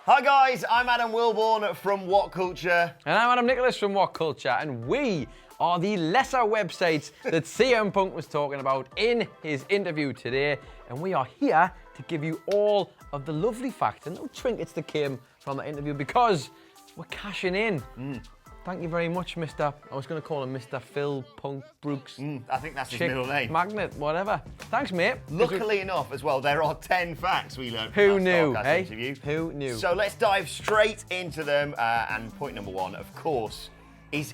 Hi guys, I'm Adam Wilborn from WhatCulture. And I'm Adam Nicholas from WhatCulture, and we are the lesser websites that CM Punk was talking about in his interview today. And we are here to give you all of the lovely facts and no trinkets that came from the interview because we're cashing in. Thank you very much, Mr. I was going to call him Mr. Phil Punk Brooks. I think that's his Chick middle name. Magnet, whatever. Thanks, mate. Luckily enough, as well, there are 10 facts we learned from Who that knew, Starrcast eh? interview. Who knew? So let's dive straight into them. And point number one, of course,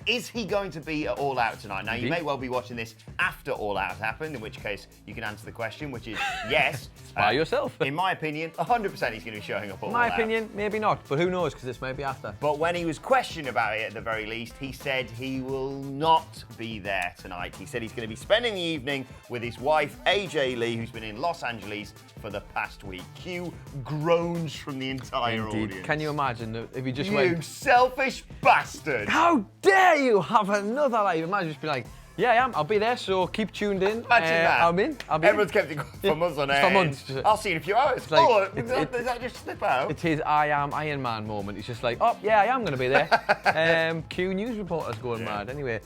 is he going to be at All Out tonight? Now, you may well be watching this after All Out happened, in which case you can answer the question, which is yes. By yourself. In my opinion, 100% he's going to be showing up at All My Out. opinion, maybe not, but who knows, because this may be after. But when he was questioned about it at the very least, he said he will not be there tonight. He said he's going to be spending the evening with his wife, AJ Lee, who's been in Los Angeles for the past week. Cue groans from the entire audience. Can you imagine if he just You went, selfish bastard! how dare you have another life? Imagine just be like, yeah, I am. I'll be there, so keep tuned in. Imagine that. I'll be Everyone's kept it for months on end. for months. I'll see you in a few hours. like- Did that just slip out? It's his I am Iron Man moment. He's just like, oh, yeah, I am going to be there. Q news reporters going mad. Anyway,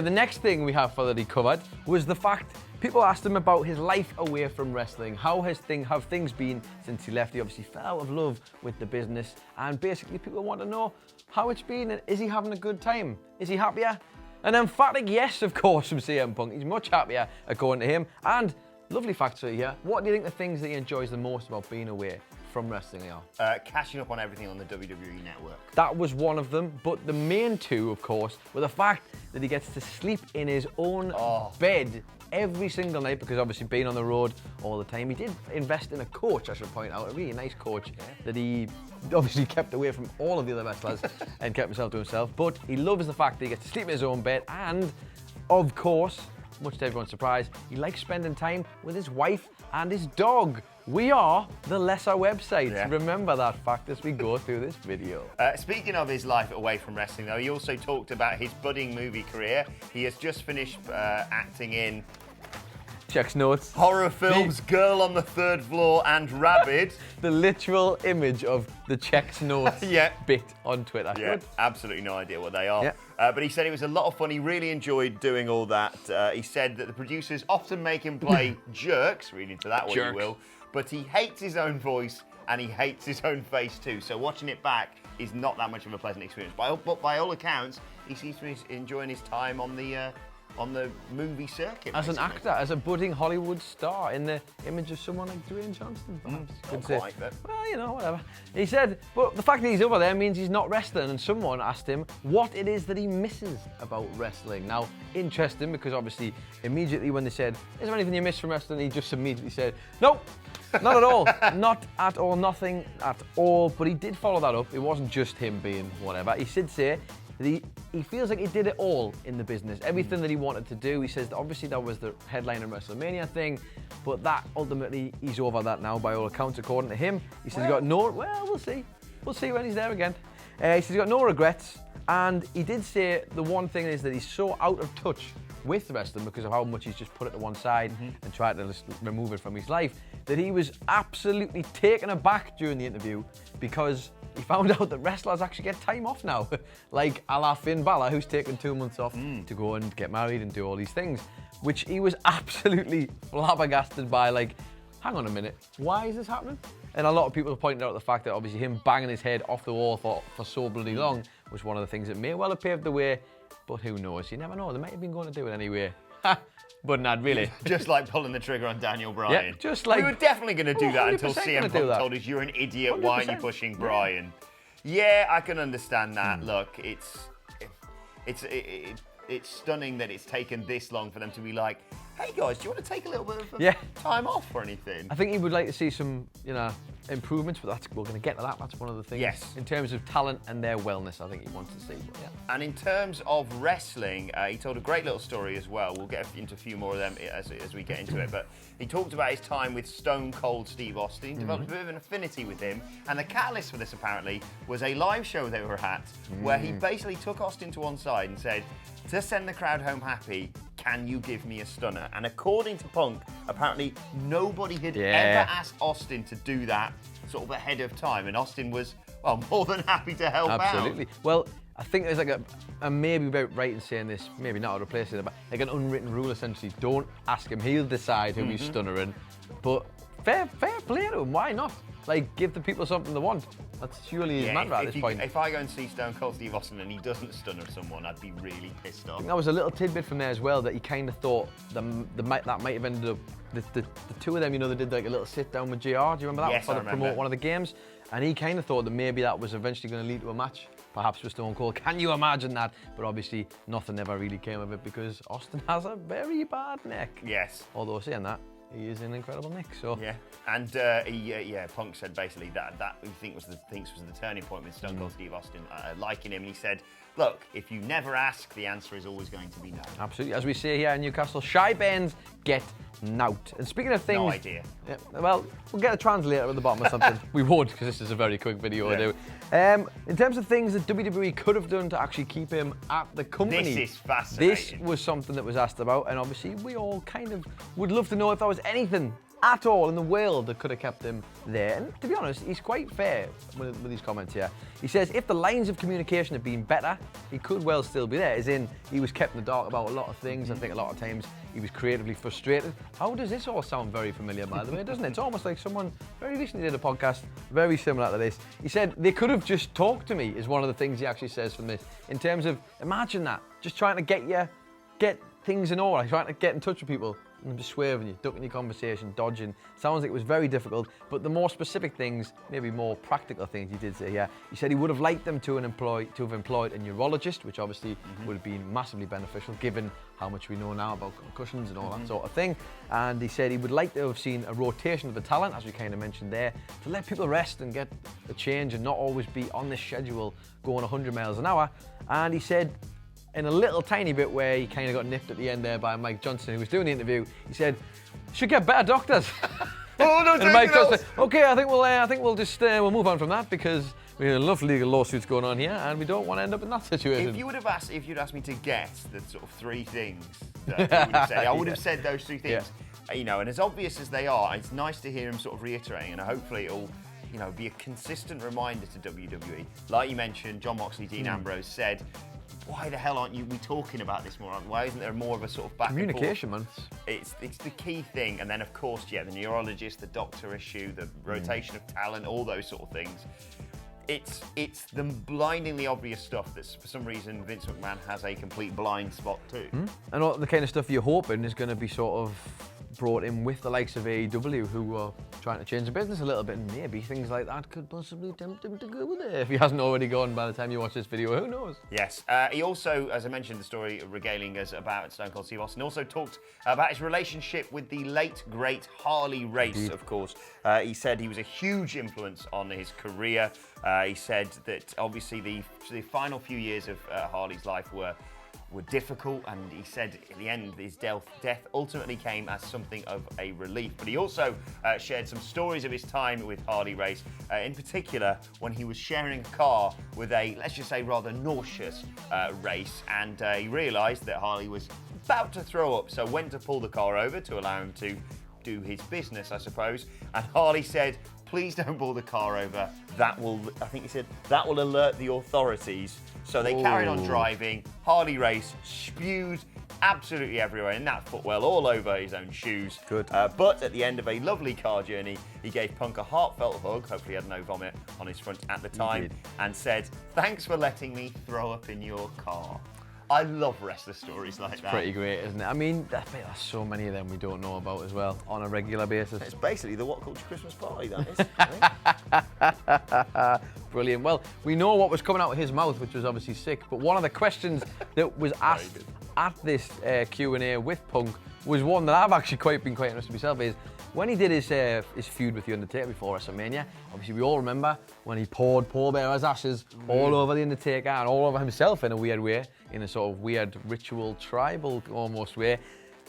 the next thing we have that he covered was the fact people asked him about his life away from wrestling. How have things been since he left? He obviously fell out of love with the business, and basically people want to know how it's been and is he having a good time? Is he happier? An emphatic yes, of course, from CM Punk. He's much happier according to him. And lovely facts for you here. What do you think the things that he enjoys the most about being away from wrestling are? Catching up on everything on the WWE network. That was one of them, but the main two, of course, were the fact that he gets to sleep in his own bed every single night, because obviously being on the road all the time, he did invest in a coach, I should point out, a really nice coach that he obviously kept away from all of the other wrestlers and kept himself to himself. But he loves the fact that he gets to sleep in his own bed, and of course, much to everyone's surprise, he likes spending time with his wife and his dog. We are the lesser website. Yeah. Remember that fact as we go through this video. Speaking of his life away from wrestling, though, he also talked about his budding movie career. He has just finished acting in Checks notes. horror films Girl on the Third Floor and Rabid. The literal image of the checks notes Yeah. bit on Twitter. Yeah, Good. absolutely no idea what they are. Yeah. But he said it was a lot of fun. He really enjoyed doing all that. He said that the producers often make him play jerks, read into that what Jerks. you will, but he hates his own voice and he hates his own face too. So watching it back is not that much of a pleasant experience. But by all accounts, he seems to be enjoying his time on the movie circuit. As an basically. actor, as a budding Hollywood star, in the image of someone like Dwayne Johnson, perhaps. Not Could say. quite, but- Well, you know, whatever. He said, but the fact that he's over there means he's not wrestling, and someone asked him what it is that he misses about wrestling. Now, interesting, because obviously, immediately when they said, is there anything you miss from wrestling? He just immediately said, nope. Not at all. Not at all. Nothing at all. But he did follow that up. It wasn't just him being whatever. He did say that he feels like he did it all in the business. Everything that he wanted to do. He says that obviously that was the headline in WrestleMania thing, but that ultimately he's over that now by all accounts, according to him. He says he got no. Well, we'll see. We'll see when he's there again. He says he got no regrets, and he did say the one thing is that he's so out of touch with wrestling because of how much he's just put it to one side and tried to just remove it from his life, that he was absolutely taken aback during the interview because he found out that wrestlers actually get time off now. Like a la Finn Balor, who's taken 2 months off to go and get married and do all these things, which he was absolutely flabbergasted by. Like, hang on a minute, why is this happening? And a lot of people have pointed out the fact that obviously him banging his head off the wall for so bloody long was one of the things that may well have paved the way, but who knows? You never know. They might have been going to do it anyway. But not really. Just like pulling the trigger on Daniel Bryan. Yeah, just like- we were definitely going to do that until 100% CM gonna do Punk that. told us you're an idiot. Why aren't you 100%. pushing Bryan? Yeah, I can understand that. Hmm. Look, it's stunning that it's taken this long for them to be like, hey guys, do you want to take a little bit of time off or anything? I think he would like to see some, improvements, but we're going to get to that. That's one of the things. Yes. In terms of talent and their wellness, I think he wants to see. But yeah. And in terms of wrestling, he told a great little story as well. We'll get into a few more of them as we get into it. But he talked about his time with Stone Cold Steve Austin. He developed a bit of an affinity with him. And the catalyst for this, apparently, was a live show they were at where he basically took Austin to one side and said, to send the crowd home happy, can you give me a stunner? And according to Punk, apparently nobody had ever asked Austin to do that sort of ahead of time. And Austin was, well, more than happy to help out. Absolutely. Well, I think there's like a maybe about right in saying this, maybe not to replace it, but like an unwritten rule essentially. Don't ask him, he'll decide who he's stunnering. But fair play to him, why not? Like, give the people something they want. That's surely his mantra at this point. If I go and see Stone Cold Steve Austin and he doesn't stunner someone, I'd be really pissed off. I think that was a little tidbit from there as well, that he kind of thought that might have ended up, the two of them, you know, they did like a little sit down with JR. Do you remember that? Yes, I remember. Promote one of the games. And he kind of thought that maybe that was eventually going to lead to a match, perhaps with Stone Cold. Can you imagine that? But obviously, nothing ever really came of it because Austin has a very bad neck. Yes. Although saying that, he is an incredible neck. So yeah, and Punk said basically that he thinks was the turning point with Stone Cold Steve Austin liking him, and he said, look, if you never ask, the answer is always going to be no. Absolutely, as we say here in Newcastle, shy bends get nout. And speaking of things, no idea. Yeah, well, we'll get a translator at the bottom or something. We won't, because this is a very quick video. Yeah. I do. In terms of things that WWE could have done to actually keep him at the company, this is fascinating. This was something that was asked about, and obviously we all kind of would love to know if there was anything at all in the world that could have kept him there. And to be honest, he's quite fair with his comments here. He says if the lines of communication had been better, he could well still be there. As in, he was kept in the dark about a lot of things. I think a lot of times he was creatively frustrated. How does this all sound very familiar, by the way, doesn't it? It's almost like someone very recently did a podcast very similar to this. He said they could have just talked to me, is one of the things he actually says from this. In terms of, imagine that, just trying to get things in order, trying to get in touch with people. And just swerving you, ducking your conversation, dodging. Sounds like it was very difficult, but the more specific things, maybe more practical things he did say here. He said he would have liked them to have employed a neurologist, which obviously would have been massively beneficial given how much we know now about concussions and all that sort of thing. And he said he would like to have seen a rotation of the talent, as we kind of mentioned there, to let people rest and get a change and not always be on this schedule going 100 miles an hour. And he said, in a little tiny bit where he kind of got nipped at the end there by Mike Johnson, who was doing the interview, he said, "Should get better doctors." Oh, no, and Mike Johnson said, "Okay, I think we'll just we'll move on from that because we have enough legal lawsuits going on here, and we don't want to end up in that situation." If you'd asked me to guess the sort of three things that you would say, I would have said those two things. Yeah. You know, and as obvious as they are, it's nice to hear him sort of reiterating, and hopefully it'll, you know, be a consistent reminder to WWE. Like you mentioned, John Moxley, Dean Ambrose said, why the hell aren't we talking about this more? Why isn't there more of a sort of back communication, and forth? It's the key thing. And then, of course, the neurologist, the doctor issue, the rotation of talent, all those sort of things. It's the blindingly obvious stuff that, for some reason, Vince McMahon has a complete blind spot to. And all the kind of stuff you're hoping is going to be sort of brought in with the likes of AEW, who are trying to change the business a little bit, and maybe things like that could possibly tempt him to go there. If he hasn't already gone by the time you watch this video, who knows? Yes. He also, as I mentioned, the story regaling us about Stone Cold Steve Austin, also talked about his relationship with the late, great Harley Race, of course. He said he was a huge influence on his career. He said that, obviously, the final few years of Harley's life were difficult, and he said at the end his death ultimately came as something of a relief. But he also shared some stories of his time with Harley Race, in particular when he was sharing a car with a, let's just say, rather nauseous Race, and he realised that Harley was about to throw up, so went to pull the car over to allow him to do his business, I suppose. And Harley said, "Please don't pull the car over. That will," I think he said, "that will alert the authorities." So they carried on driving. Harley Race spewed absolutely everywhere in that footwell, all over his own shoes. Good. But at the end of a lovely car journey, he gave Punk a heartfelt hug. Hopefully he had no vomit on his front at the time. And said, "Thanks for letting me throw up in your car." I love wrestler stories like that. Pretty great, isn't it? I mean, there's so many of them we don't know about as well on a regular basis. It's basically the WhatCulture Christmas party, that is. Brilliant. Well, we know what was coming out of his mouth, which was obviously sick, but one of the questions that was asked at this Q&A with Punk was one that I've actually been quite interested myself, is when he did his feud with The Undertaker before WrestleMania. Obviously, we all remember when he poured Paul Bearer's ashes all over The Undertaker and all over himself in a weird way, in a sort of weird ritual, tribal almost way.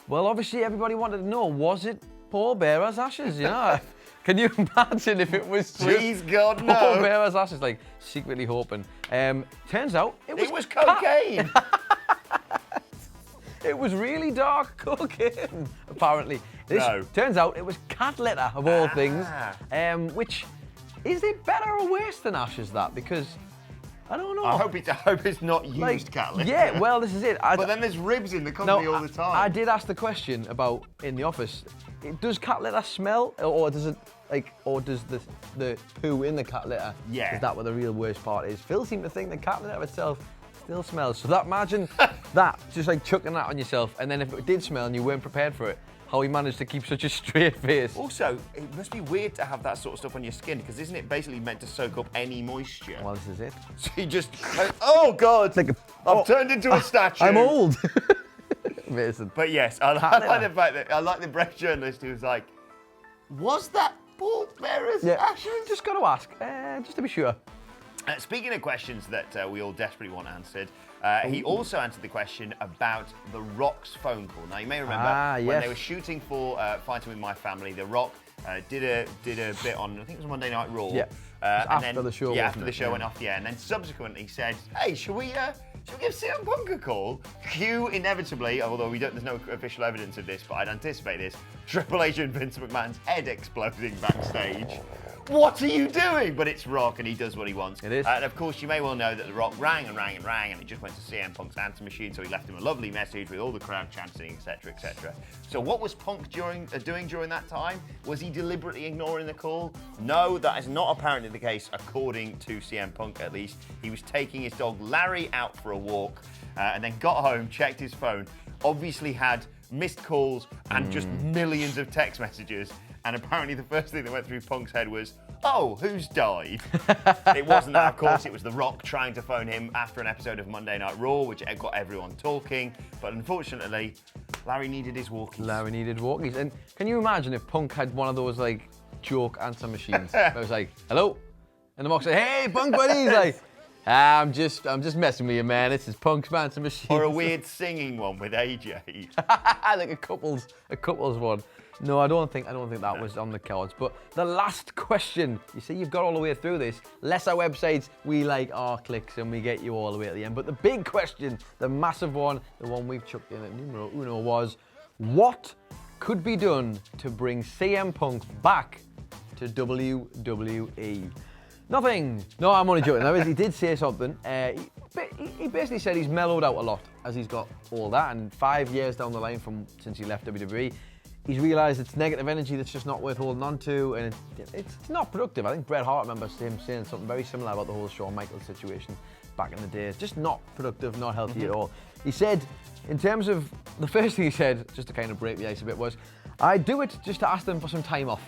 Well, obviously, everybody wanted to know, was it Paul Bearer's ashes? You know, can you imagine if it was Please, God, no. Paul Bearer's ashes, like secretly hoping? Turns out it was cocaine. It was really dark cocaine, apparently. This turns out it was cat litter, of all things, which Is it better or worse than Ash's that? Because I don't know. I hope it's not used cat litter. Yeah, well, this is it. But then there's ribs in the company all the time. I did ask the question about in the office. Does cat litter smell, or does it or does the poo in the cat litter? Yeah. Is that what the real worst part is? Phil seemed to think the cat litter itself still smells. So imagine that, just like chucking that on yourself, and then if it did smell and you weren't prepared for it, how he managed to keep such a straight face. Also, it must be weird to have that sort of stuff on your skin, because isn't it basically meant to soak up any moisture? Well, this is it. So you just, oh God, I've turned into a statue. I'm old. Amazing. But yes, I like the fact that, I like the British journalist who was like, was that Paul Bearer's ashes? Just got to ask, just to be sure. Speaking of questions that we all desperately want answered, he also answered the question about The Rock's phone call. Now, you may remember when they were shooting for Fighting With My Family, The Rock did a bit on, I think it was Monday Night Raw. Yeah. After the show. Yeah, after the show went off, and then subsequently he said, hey, should we give CM Punk a call? Cue, inevitably, although there's no official evidence of this, but I'd anticipate this, Triple H and Vince McMahon's head exploding backstage. What are you doing? But it's Rock, and he does what he wants. It is. And of course, you may well know that The Rock rang, and it just went to CM Punk's answer machine, so he left him a lovely message with all the crowd chanting, etc., etc. So what was Punk doing during that time? Was he deliberately ignoring the call? No, that is not apparently the case, according to CM Punk at least. He was taking his dog Larry out for a walk, and then got home, checked his phone, obviously had missed calls and just millions of text messages. And apparently the first thing that went through Punk's head was, oh, who's died? It wasn't that, of course, it was The Rock trying to phone him after an episode of Monday Night Raw, which got everyone talking. But unfortunately, Larry needed his walkies. And can you imagine if Punk had one of those, like, joke answer machines? It was like, hello? And the Rock said, hey, Punk buddy. He's like, I'm just messing with you, man. This is Punk's answer machine. Or a weird singing one with AJ. Like a couples one. No, I don't think that was on the cards. But the last question, you see, you've got all the way through this. Less our websites, we like our clicks, and we get you all the way at the end. But the big question, the massive one, the one we've chucked in at numero uno was, what could be done to bring CM Punk back to WWE? Nothing. No, I'm only joking. Now, he did say something. He basically said he's mellowed out a lot as he's got all that, and 5 years down the line since he left WWE, he's realised it's negative energy that's just not worth holding on to, and it's not productive. I think Bret Hart remembers him saying something very similar about the whole Shawn Michaels situation back in the day. It's just not productive, not healthy at all. He said, in terms of, the first thing he said, just to kind of break the ice a bit, was, I do it just to ask them for some time off,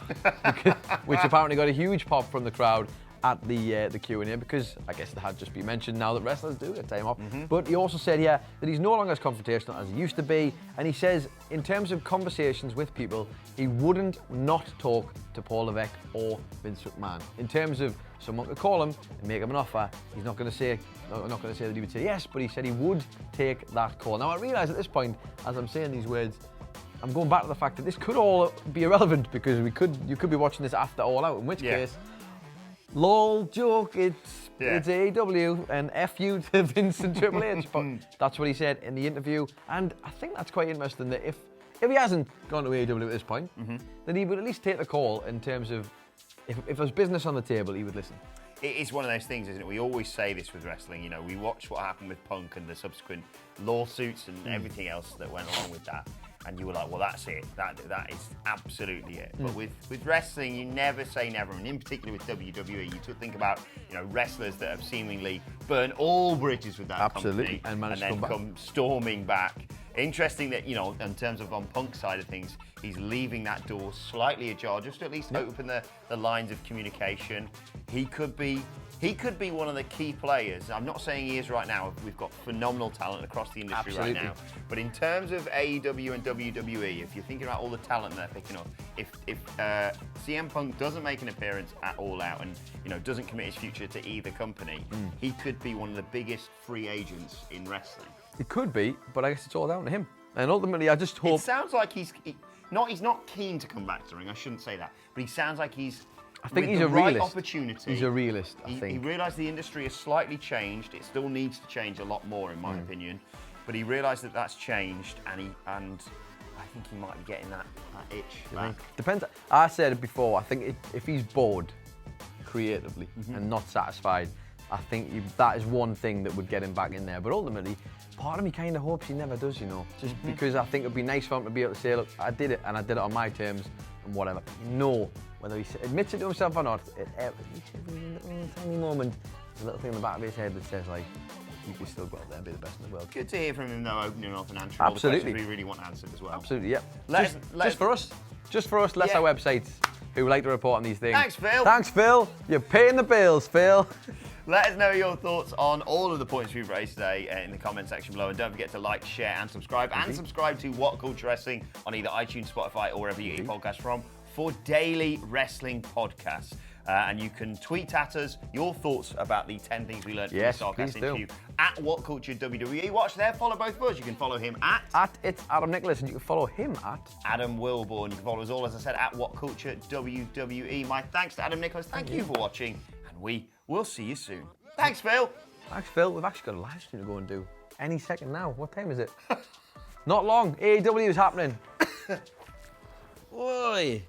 which apparently got a huge pop from the crowd at the Q&A, because I guess it had just been mentioned now that wrestlers do get time off. But he also said here that he's no longer as confrontational as he used to be, and he says in terms of conversations with people, he wouldn't not talk to Paul Levesque or Vince McMahon. In terms of someone could call him and make him an offer, he's not going to say that he would say yes, but he said he would take that call. Now I realise at this point, as I'm saying these words, I'm going back to the fact that this could all be irrelevant, because you could be watching this after All Out, in which case, lol, joke, it's AEW, and F you to Vince and Triple H. But that's what he said in the interview. And I think that's quite interesting that if he hasn't gone to AEW at this point, then he would at least take the call in terms of if there's business on the table, he would listen. It is one of those things, isn't it? We always say this with wrestling, you know, we watch what happened with Punk and the subsequent lawsuits and everything else that went along with that. And you were like, well, that's it. That is absolutely it. But with wrestling, you never say never. And in particular with WWE, you think about, you know, wrestlers that have seemingly burned all bridges with that company and then come storming back. Interesting that, you know, in terms of on Punk's side of things, he's leaving that door slightly ajar, just to at least open the lines of communication. He could be one of the key players. I'm not saying he is right now. We've got phenomenal talent across the industry right now. But in terms of AEW and WWE, if you're thinking about all the talent they're picking up, if CM Punk doesn't make an appearance at All Out and, you know, doesn't commit his future to either company, he could be one of the biggest free agents in wrestling. It could be, but I guess it's all down to him. And ultimately, I just hope... It sounds like he's not keen to come back to the ring. I shouldn't say that. But he sounds like he's... I think he's a realist. Opportunity. He's a realist, I think. He realised the industry has slightly changed. It still needs to change a lot more, in my opinion. But he realised that that's changed, and I think he might be getting that itch back. Depends. I said it before. I think if he's bored, creatively and not satisfied. I think that is one thing that would get him back in there. But ultimately, part of me kind of hopes he never does, you know, just because I think it'd be nice for him to be able to say, look, I did it and I did it on my terms and whatever. No, whether he admits it to himself or not, he says a little tiny moment, a little thing in the back of his head that says, like, you can still go out there and be the best in the world. Good to hear from him, though, opening up and answering all the questions we really want answered as well. Absolutely, yeah. Just for us, less our websites who like to report on these things. Thanks, Phil. Thanks, Phil. You're paying the bills, Phil. Let us know your thoughts on all of the points we've raised today in the comment section below. And don't forget to like, share, and subscribe. And subscribe to What Culture Wrestling on either iTunes, Spotify, or wherever you get your podcasts from for daily wrestling podcasts. And you can tweet at us your thoughts about the 10 things we learned from the Starrcast interview at WhatCulture WWE. Watch there, follow both of us. You can follow him at It's Adam Nicholas, and you can follow him at Adam Wilborn. You can follow us all, as I said, at WhatCulture WWE. My thanks to Adam Nicholas. Thank you for watching, and we will see you soon. Thanks, Phil. Thanks, Phil. We've actually got a live stream to go and do any second now. What time is it? Not long. AEW is happening. Oi.